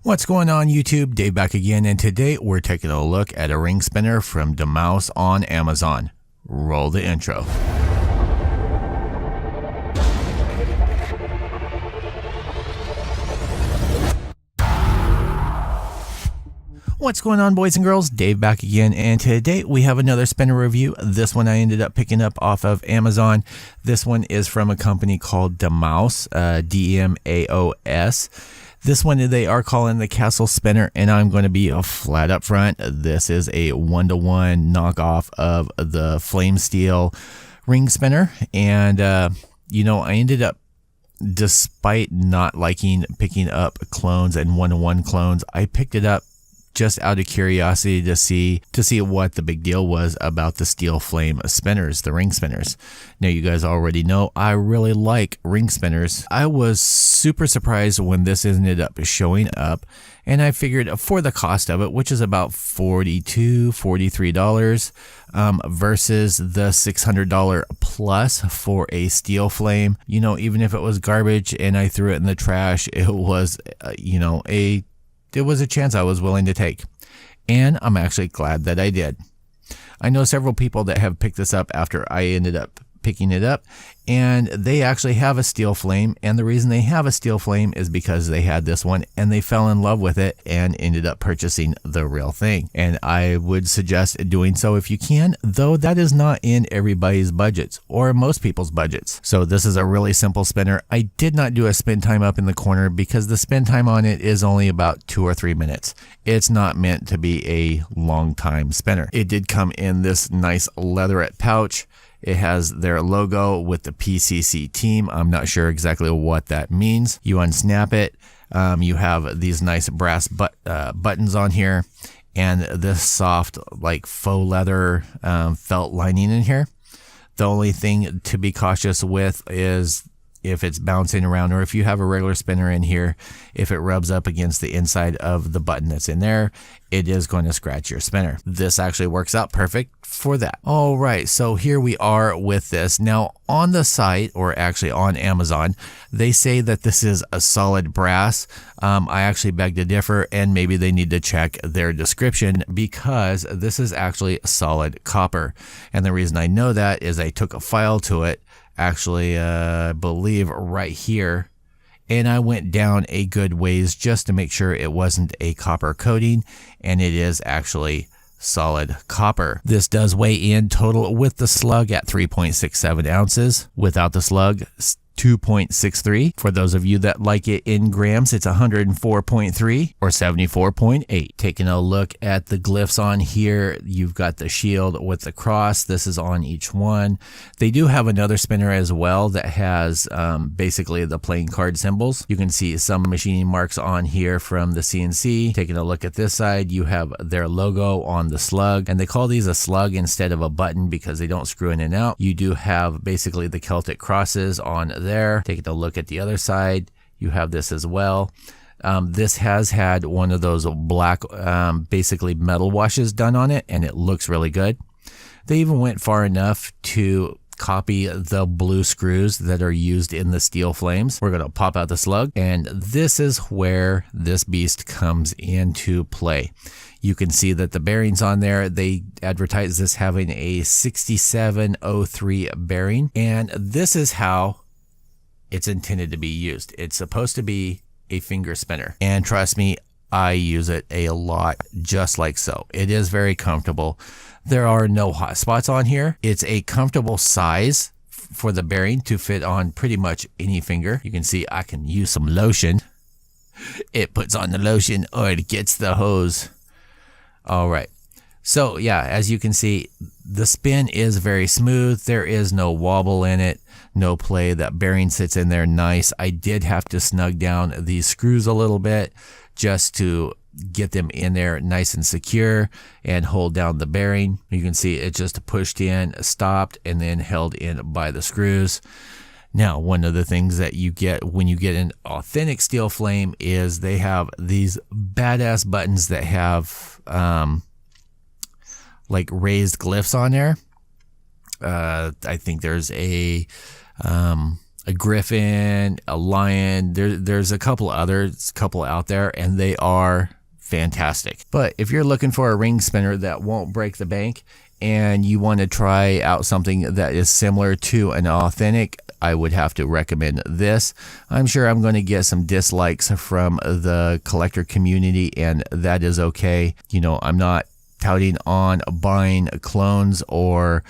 What's going on YouTube? Dave back again, and today we're taking a look at a ring spinner from DMaos on Amazon. Roll the intro. What's going on, boys and girls? Dave back again, and today we have another spinner review. This one I ended up picking up off of Amazon. This one is from a company called DMaos, DMaos. This one they are calling the Castle Spinner, and I'm going to be flat up front. This is a one-to-one knockoff of the Flame Steel ring spinner, and you know, I ended up, despite not liking picking up clones and one-to-one clones, I picked it up just out of curiosity to see what the big deal was about the steel flame spinners, the ring spinners. Now, you guys already know I really like ring spinners. I was super surprised when this ended up showing up, and I figured for the cost of it, which is about $43 versus the $600 plus for a steel flame, you know, even if it was garbage and I threw it in the trash, it was it was a chance I was willing to take, and I'm actually glad that I did. I know several people that have picked this up after I ended up picking it up, and they actually have a steel flame, and the reason they have a steel flame is because they had this one and they fell in love with it and ended up purchasing the real thing. And I would suggest doing so if you can, though that is not in everybody's budgets or most people's budgets. So this is a really simple spinner. I did not do a spin time up in the corner because the spin time on it is only about 2 or 3 minutes. It's not meant to be a long time spinner. It did come in this nice leatherette pouch. It has their logo with the PCC team. I'm not sure exactly what that means. You unsnap it. You have these nice brass buttons on here, and this soft, like faux leather felt lining in here. The only thing to be cautious with is if it's bouncing around, or if you have a regular spinner in here, if it rubs up against the inside of the button that's in there, it is going to scratch your spinner. This actually works out perfect for that. All right, so here we are with this. Now on the site, or actually on Amazon, they say that this is a solid brass. I actually beg to differ, and maybe they need to check their description, because this is actually solid copper. And the reason I know that is I took a file to it, actually I believe right here, and I went down a good ways just to make sure it wasn't a copper coating, and it is actually solid copper. This does weigh in total with the slug at 3.67 ounces. Without the slug, 2.63. For those of you that like it in grams, it's 104.3 or 74.8. Taking a look at the glyphs on here, you've got the shield with the cross. This is on each one. They do have another spinner as well that has basically the playing card symbols. You can see some machining marks on here from the CNC. Taking a look at this side, you have their logo on the slug, and they call these a slug instead of a button because they don't screw in and out. You do have basically the Celtic crosses on there. Taking a look at the other side, you have this as well. This has had one of those black basically metal washes done on it, and it looks really good. They even went far enough to copy the blue screws that are used in the steel flames. We're going to pop out the slug, and this is where this beast comes into play. You can see that the bearings on there, they advertise this having a 6703 bearing, and this is how it's intended to be used. It's supposed to be a finger spinner, and trust me, I use it a lot just like so. It is very comfortable. There are no hot spots on here. It's a comfortable size for the bearing to fit on pretty much any finger. You can see I can use some lotion. It puts on the lotion, or it gets the hose. All right. So yeah, as you can see, the spin is very smooth. There is no wobble in it, no play. That bearing sits in there nice. I did have to snug down these screws a little bit just to get them in there nice and secure and hold down the bearing. You can see it just pushed in, stopped, and then held in by the screws. Now, one of the things that you get when you get an authentic steel flame is they have these badass buttons that have like raised glyphs on there. I think there's a a Griffin, a Lion. There's a couple others, couple out there, and they are fantastic. But if you're looking for a ring spinner that won't break the bank and you want to try out something that is similar to an authentic, I would have to recommend this. I'm sure I'm going to get some dislikes from the collector community, and that is okay. You know, I'm not touting on buying clones or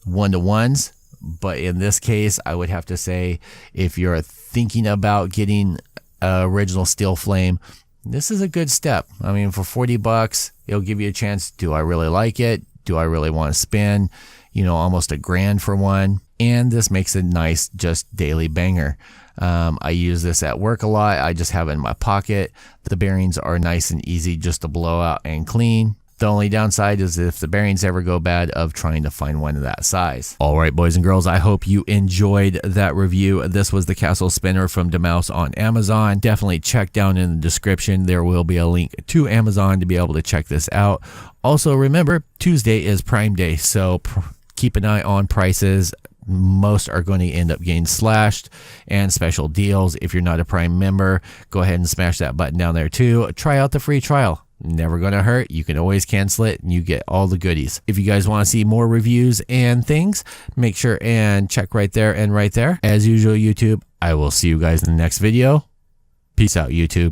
one-to-ones, but in this case, I would have to say, if you're thinking about getting an original steel flame, this is a good step. I mean, for 40 bucks, it'll give you a chance. Do I really like it? Do I really want to spend, you know, almost $1,000 for one? And this makes a nice, just daily banger. I use this at work a lot. I just have it in my pocket. The bearings are nice and easy just to blow out and clean. The only downside is if the bearings ever go bad, of trying to find one of that size. All right, boys and girls, I hope you enjoyed that review. This was the Castle Spinner from DMaos on Amazon. Definitely check down in the description. There will be a link to Amazon to be able to check this out. Also, remember, Tuesday is Prime Day, so keep an eye on prices. Most are going to end up getting slashed, and special deals. If you're not a Prime member, go ahead and smash that button down there too. Try out the free trial. Never gonna hurt. You can always cancel it and you get all the goodies. If you guys want to see more reviews and things, make sure and check right there and right there. As usual, YouTube, I will see you guys in the next video. Peace out, YouTube.